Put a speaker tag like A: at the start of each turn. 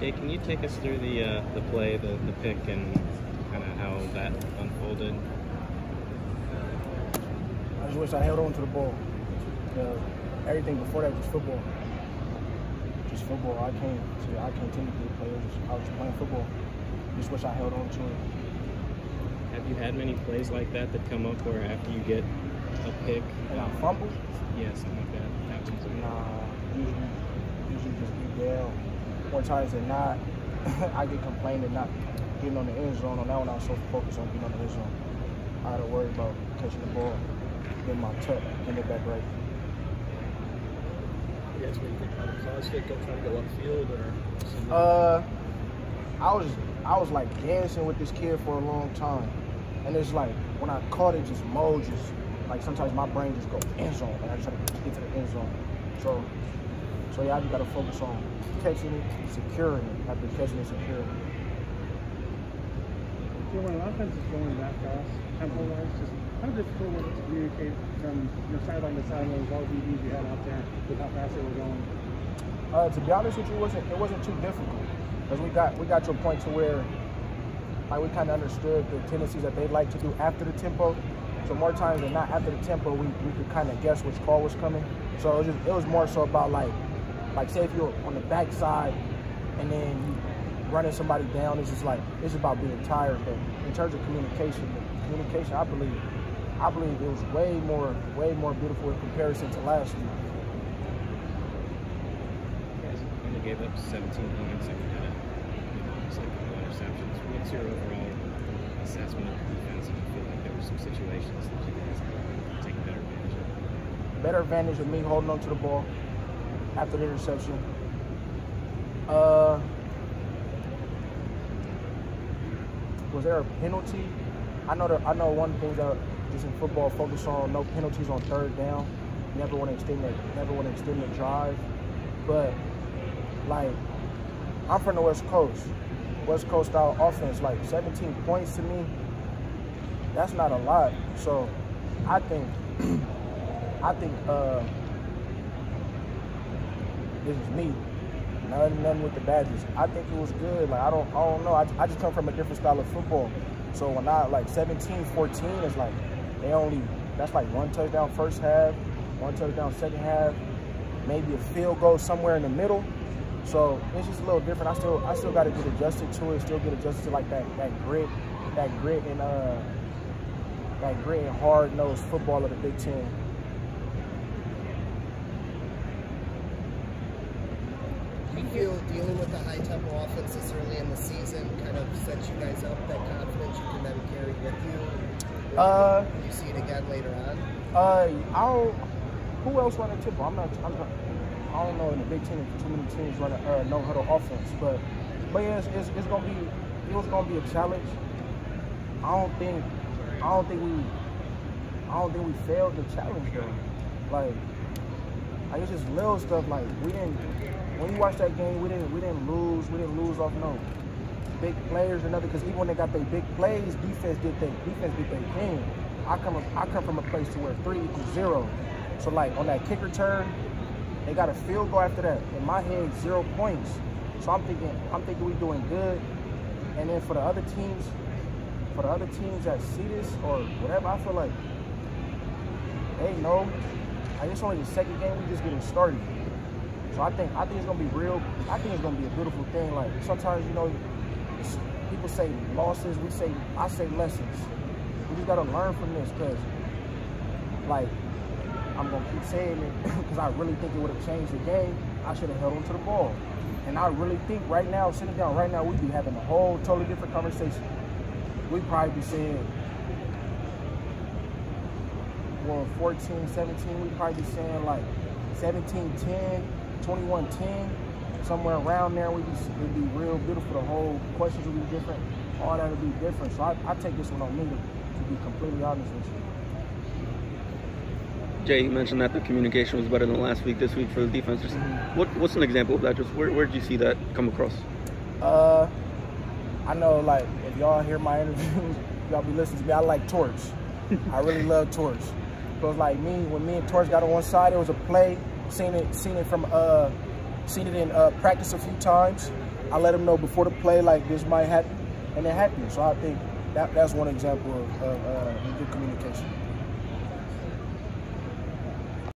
A: Jay, can you take us through the play, the pick, and kind of how that unfolded?
B: I just wish I held on to the ball. Everything before that was football. Just football. I can't technically play. I was just playing football. Just wish I held on to it.
A: Have you had many plays like that come up where after you get a pick,
B: and I fumble?
A: Yeah, something like that happens.
B: Usually just get down. More times than not, I get complained and not getting on the end zone. On that one, I was so focused on getting on the end zone. I had to worry about catching the ball, getting my tuck, getting it back right.
C: Yeah, that's what you think about the college kick, trying to go upfield or something?
B: I was like dancing with this kid for a long time, and it's like when I caught it, just like sometimes my brain just goes end zone, and I try to get to the end zone. So yeah, I just gotta focus on catching it, securing it, after catching it, securing it.
D: So when an offense is going that fast, tempo-wise, just how difficult was it to communicate from sideline to sideline with all the DBs you had out there with how fast they were going?
B: To be honest with you, it wasn't too difficult because we got to a point to where like we kind of understood the tendencies that they like to do after the tempo. So more times than not, after the tempo, we could kind of guess which call was coming. So it was more so about like say if you're on the backside and then you running somebody down, it's about being tired. But in terms of communication, I believe it was way more beautiful in comparison to last year.
A: You guys only gave up 17 points and had it's like a couple interceptions. What's your overall assessment of the defense? Do you feel like there were some situations that you guys could take better advantage of?
B: Better advantage of me holding on to the ball after the interception. Was there a penalty? I know one thing that just in football focus on no penalties on third down. Never want to extend the drive. But like I'm from the West Coast. West Coast style offense, like 17 points to me, that's not a lot. So I think this is me. Nothing with the Badgers. I think it was good. Like I don't know. I just come from a different style of football. So when I like 17-14 is like that's like one touchdown first half, one touchdown second half, maybe a field goal somewhere in the middle. So it's just a little different. I still got to get adjusted to it. Still get adjusted to like that grit and hard-nosed football of the Big Ten.
E: Do you feel dealing with the high-tempo offense this early in the season kind of sets you guys up that confidence you can then carry with you? Will you see it again later on?
B: Who else run a tempo? I don't know in the Big Ten if too many teams run a no-huddle offense, but yeah, it was gonna be a challenge. I don't think we failed the challenge though. Like it's just little stuff. Like when you watch that game, we didn't lose off no big players or nothing. Because even when they got their big plays, defense did their thing. I come from a place to where 3 = 0. So like on that kick return, they got a field goal after that. In my head, 0 points. So I'm thinking we doing good. And then for the other teams that see this or whatever, I feel like they know. It's only the second game, we just getting started. So I think it's gonna be real. I think it's gonna be a beautiful thing. Like sometimes, people say losses, I say lessons. We just gotta learn from this, cause like I'm gonna keep saying it because I really think it would have changed the game. I should have held on to the ball. And I really think right now, sitting down right now, we'd be having a whole totally different conversation. We'd probably be saying, 14, 17, we'd probably be saying like 17-10, 21-10, somewhere around there. It'd be real beautiful. The whole questions would be different. All that would be different. So I take this one on me to be completely honest with you.
C: Jay, you mentioned that the communication was better than last week, this week for the defense. Just what's an example of that? Just where did you see that come across?
B: I know, like, if y'all hear my interviews, y'all be listening to me. I like Torch. I really love Torch. But like when me and Torch got on one side, it was a play. Seen it from seen it in practice a few times. I let him know before the play, like, this might happen, and it happened. So I think that's one example of good communication.